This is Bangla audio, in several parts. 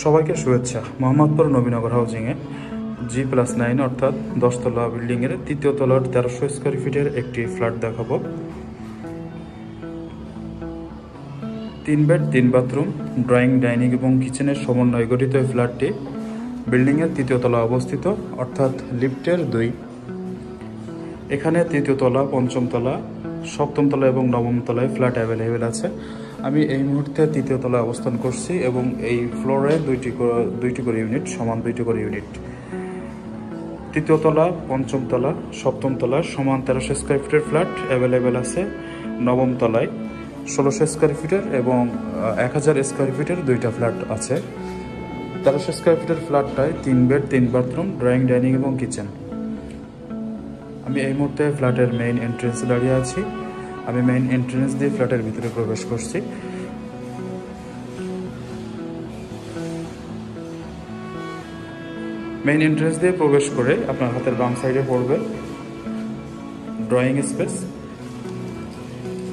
সবাইকে শুভেচ্ছা। মোহাম্মদপুর নবীনগর হাউজিংয়ে G+9 অর্থাৎ 10 তলা বিল্ডিংয়ের 3য় তলার 1300 স্কোয়ার ফিটের একটি ফ্ল্যাট দেখাবো। 3 বেড 3 বাথরুম, ড্রয়িং, ডাইনিং এবং কিচেনের সমন্বয়ে গঠিত এই ফ্ল্যাটটি বিল্ডিংয়ের 3য় তলা অবস্থিত, অর্থাৎ লিফটের 2। এখানে 3য় তলা, 5ম তলা, 7ম তলা এবং 9ম তলায় ফ্ল্যাট অ্যাভেলেবেল আছে। আমি এই মুহূর্তে 3য় তলায় অবস্থান করছি এবং এই ফ্লোরে দুইটি করে ইউনিট, সমান 2টি করে ইউনিট। 3য় তলা, 5ম তলা, 7ম তলা সমান 1300 স্কোয়ার ফিটের ফ্ল্যাট অ্যাভেলেবেল আছে। 9ম তলায় 1600 স্কোয়ার ফিটের এবং 1000 স্কোয়ার ফিটের 2টা ফ্ল্যাট আছে। 1300 স্কোয়ার ফিটের ফ্ল্যাটটায় 3 বেড 3 বাথরুম, ড্রয়িং, ডাইনিং এবং কিচেন। আমি এই মুহূর্তে ফ্ল্যাটের মেইন এন্ট্রেন্সে দাঁড়িয়ে আছি। আমি মেইন এন্ট্রেন্স দিয়ে ফ্ল্যাটের ভিতরে প্রবেশ করছি। মেইন এন্ট্রেন্স দিয়ে প্রবেশ করে আপনার হাতের বাম সাইডে পড়বে ড্রয়িং স্পেস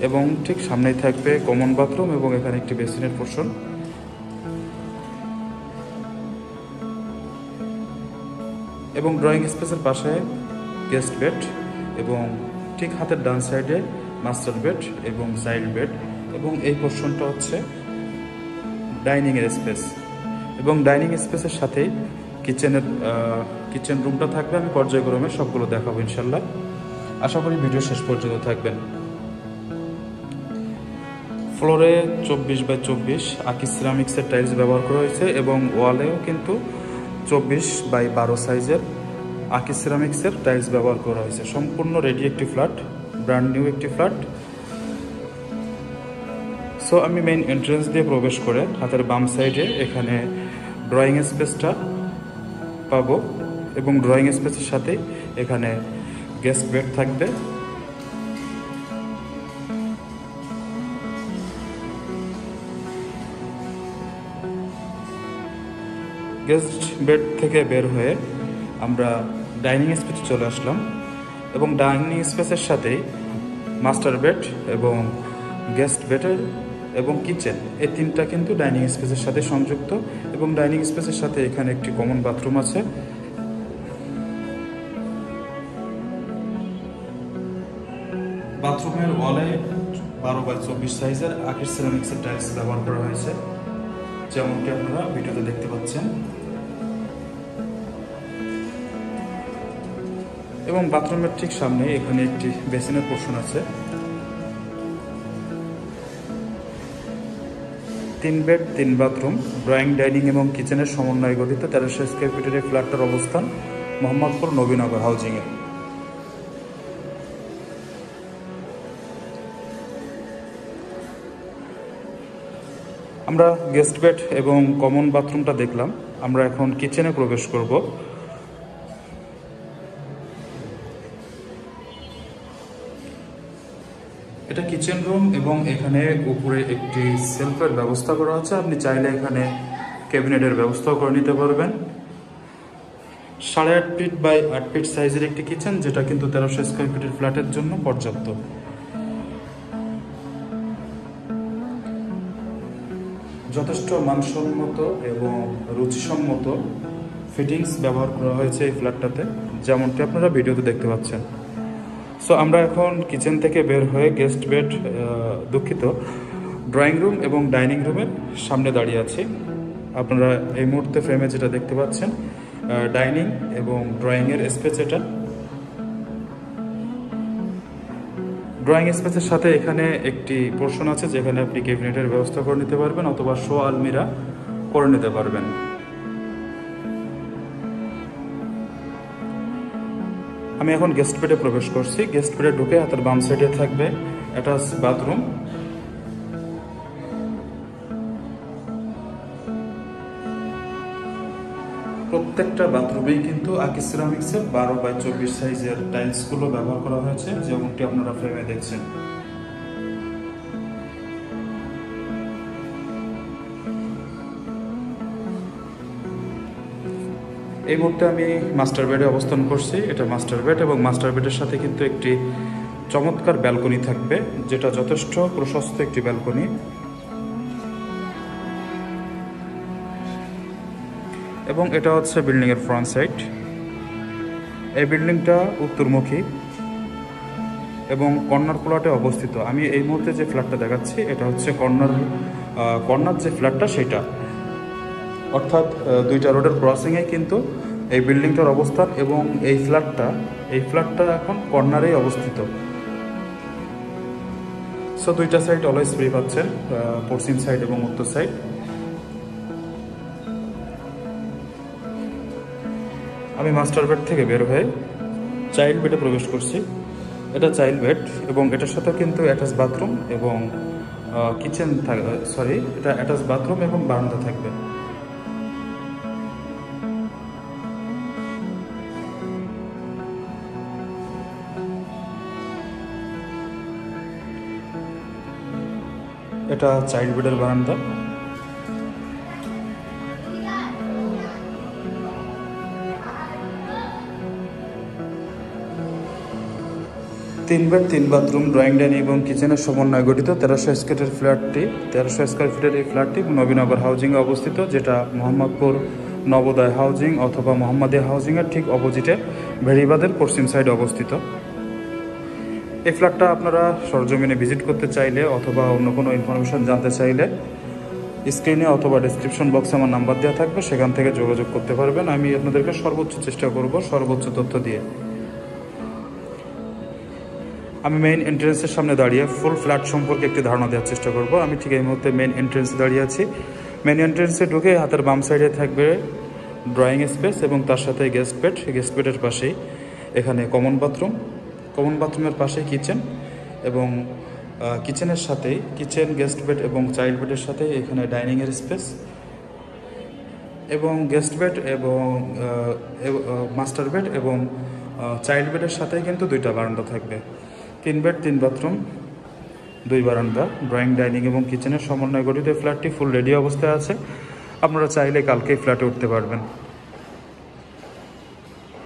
এবং ঠিক সামনেই থাকবে কমন বাথরুম এবং এখানে একটি বেসিনের পোর্শন। এবং ড্রয়িং স্পেসের পাশে গেস্ট বেড এবং ঠিক হাতের ডান সাইডে মাস্টার বেড এবং চাইল্ড বেড এবং এই পোর্শনটা হচ্ছে ডাইনিংয়ের স্পেস এবং ডাইনিং স্পেসের সাথেই কিচেন রুমটা থাকবে। আমি পর্যায়ক্রমে সবগুলো দেখাবো ইনশাল্লাহ। আশা করি ভিডিও শেষ পর্যন্ত থাকবেন। ফ্লোরে 24x24 আকিস সিরামিক্সের টাইলস ব্যবহার করা হয়েছে এবং ওয়ালেও কিন্তু 24x12 সাইজের আকিস সিরামিক্সের টাইলস ব্যবহার করা হয়েছে। সম্পূর্ণ রেডি একটি ফ্ল্যাট, ব্র্যান্ড নিউ একটি ফ্ল্যাট। সো আমি মেইন এন্ট্রেন্স দিয়ে প্রবেশ করে হাতের বাম সাইডে এখানে ড্রয়িং স্পেসটা পাবো এবং ড্রয়িং স্পেসের সাথে এখানে গেস্ট বেড থাকবে। গেস্ট বেড থেকে বের হয়ে আমরা ডাইনিং স্পেসে চলে আসলাম এবং ডাইনিং স্পেসের সাথেই মাস্টার বেড এবং গেস্ট বেডের এবং কিচেন, এই 3টা কিন্তু ডাইনিং স্পেসের সাথে সংযুক্ত এবং ডাইনিং স্পেসের সাথে এখানে একটি কমন বাথরুম আছে। বাথরুমের ওয়ালে 12x24 সাইজের আকিস সিরামিক্সের টাইলস ব্যবহার করা হয়েছে, যেমনটি আপনারা ভিডিওতে দেখতে পাচ্ছেন। এবং বাথরুমের ঠিক সামনে এখানে একটি বেসিনের পোর্শন আছে। 3 বেড 3 বাথরুম, ড্রয়িং, ডাইনিং এবং কিচেনের সমন্বয়ে গঠিত 1300 স্কোয়ার ফিটের এই ফ্ল্যাটটার অবস্থান মোহাম্মদপুর নবীনগর হাউজিংয়ে। আমরা গেস্ট বেড এবং কমন বাথরুমটা দেখলাম। আমরা এখন কিচেনে প্রবেশ করব। এটা কিচেন রুম এবং এখানে উপরে একটি সেলফের ব্যবস্থা করা আছে। আপনি চাইলে এখানে ক্যাবিনেটের ব্যবস্থাও করে নিতে পারবেন। 8.5 ফিট বাই 8 ফিট সাইজের একটি কিচেন, যেটা কিন্তু 1300 স্কোয়ার ফিটের ফ্ল্যাটের জন্য পর্যাপ্ত। যথেষ্ট মানসম্মত এবং রুচিসম্মত ফিটিংস ব্যবহার করা হয়েছে এই ফ্ল্যাটটাতে, যেমনটি আপনারা ভিডিওতে দেখতে পাচ্ছেন। সো আমরা এখন কিচেন থেকে বের হয়ে গেস্ট বেড, ড্রয়িং রুম এবং ডাইনিং রুমের সামনে দাঁড়িয়ে আছি। আপনারা এই মুহূর্তে ফ্রেমে যেটা দেখতে পাচ্ছেন ডাইনিং এবং ড্রয়িংয়ের স্পেস। এটা ড্রয়িং স্পেসের সাথে এখানে একটি পোর্শন আছে যেখানে আপনি ক্যাবিনেটের ব্যবস্থা করে নিতে পারবেন অথবা শো আলমিরা করে নিতে পারবেন। আমি এখন গেস্ট বেডে প্রবেশ করছি। গেস্ট বেডে ঢুকে হাতের বাম সাইডে থাকবে অ্যাটাচ বাথরুম। প্রত্যেকটা বাথরুমেই কিন্তু আকিস সিরামিক্সের 12x24 সাইজের টাইলসগুলো ব্যবহার করা হয়েছে, যেমনটি আপনারা ফ্রেমে দেখছেন। এই মুহূর্তে আমি মাস্টার বেডে অবস্থান করছি। এটা মাস্টার বেড এবং মাস্টার বেডের সাথে কিন্তু একটি চমৎকার ব্যালকনি থাকবে, যেটা যথেষ্ট প্রশস্ত একটি ব্যালকনি। এবং এটা হচ্ছে বিল্ডিংয়ের ফ্রন্ট সাইড। এই বিল্ডিংটা উত্তরমুখী এবং কর্নার প্লটে অবস্থিত। আমি এই মুহূর্তে যে ফ্ল্যাটটা দেখাচ্ছি এটা হচ্ছে কর্নার যে ফ্ল্যাটটা সেটা, অর্থাৎ দুইটা রোডের ক্রসিংয়ে কিন্তু এই বিল্ডিংটার অবস্থান এবং এই ফ্ল্যাটটা এখন কর্নারেই অবস্থিত। সো দুইটা সাইড অলওয়েজ ফ্রি পাচ্ছেন, পশ্চিম সাইড এবং উত্তর সাইড। আমি মাস্টার বেড থেকে বের হয়ে চাইল্ড বেডে প্রবেশ করছি। এটা চাইল্ড বেড এবং এটার সাথে কিন্তু অ্যাটাচ বাথরুম এবং কিচেন থাকবে, এটা অ্যাটাচ বাথরুম এবং বারান্দা থাকবে। এটা চাইল্ড বেডের বারান্দা। তিন বেড 3 বাথরুম, ড্রয়িং ডাইনিং এবং কিচেনের সমন্বয়ে গঠিত 1300 স্কোয়ার ফিটের এই ফ্ল্যাটটি নবীনগর হাউজিংয়ে অবস্থিত, যেটা মোহাম্মদপুর নবোদয় হাউজিং অথবা মোহাম্মদিয়া হাউজিংয়ের ঠিক অপোজিটে ভেড়িবাঁধের পশ্চিম সাইডে অবস্থিত। এই ফ্ল্যাটটা আপনারা সরজমিনে ভিজিট করতে চাইলে অথবা অন্য কোনো ইনফরমেশন জানতে চাইলে স্ক্রিনে অথবা ডেসক্রিপশন বক্সে আমার নাম্বার দেওয়া থাকবে, সেখান থেকে যোগাযোগ করতে পারবেন। আমি আপনাদেরকে সর্বোচ্চ চেষ্টা করব সর্বোচ্চ তথ্য দিয়ে। আমি মেইন এন্ট্রেন্সের সামনে দাঁড়িয়ে ফুল ফ্ল্যাট সম্পর্কে একটি ধারণা দেওয়ার চেষ্টা করব। আমি ঠিক এই মুহূর্তে মেইন এন্ট্রেন্সে দাঁড়িয়ে আছি। মেইন এন্ট্রেন্সে ঢুকে হাতের বাম সাইডে থাকবে ড্রয়িং স্পেস এবং তার সাথে গেস্ট বেডের পাশেই এখানে কমন বাথরুমের পাশেই কিচেন এবং কিচেনের সাথেই গেস্ট বেড এবং চাইল্ড বেডের সাথে এখানে ডাইনিংয়ের স্পেস এবং গেস্ট বেড এবং মাস্টার বেড এবং চাইল্ড বেডের সাথে কিন্তু দুইটা বারান্দা থাকবে। 3 বেড 3 বাথরুম 2 বারান্দা, ড্রয়িং ডাইনিং এবং কিচেনের সমন্বয়ে গঠিত ফ্ল্যাটটি ফুল রেডি অবস্থায় আছে। আপনারা চাইলে কালকেই ফ্ল্যাটে উঠতে পারবেন।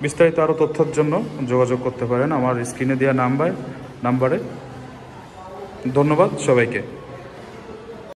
বিস্তারিত আরও তথ্যের জন্য যোগাযোগ করতে পারেন আমার স্ক্রিনে দেওয়া নাম্বারে। ধন্যবাদ সবাইকে।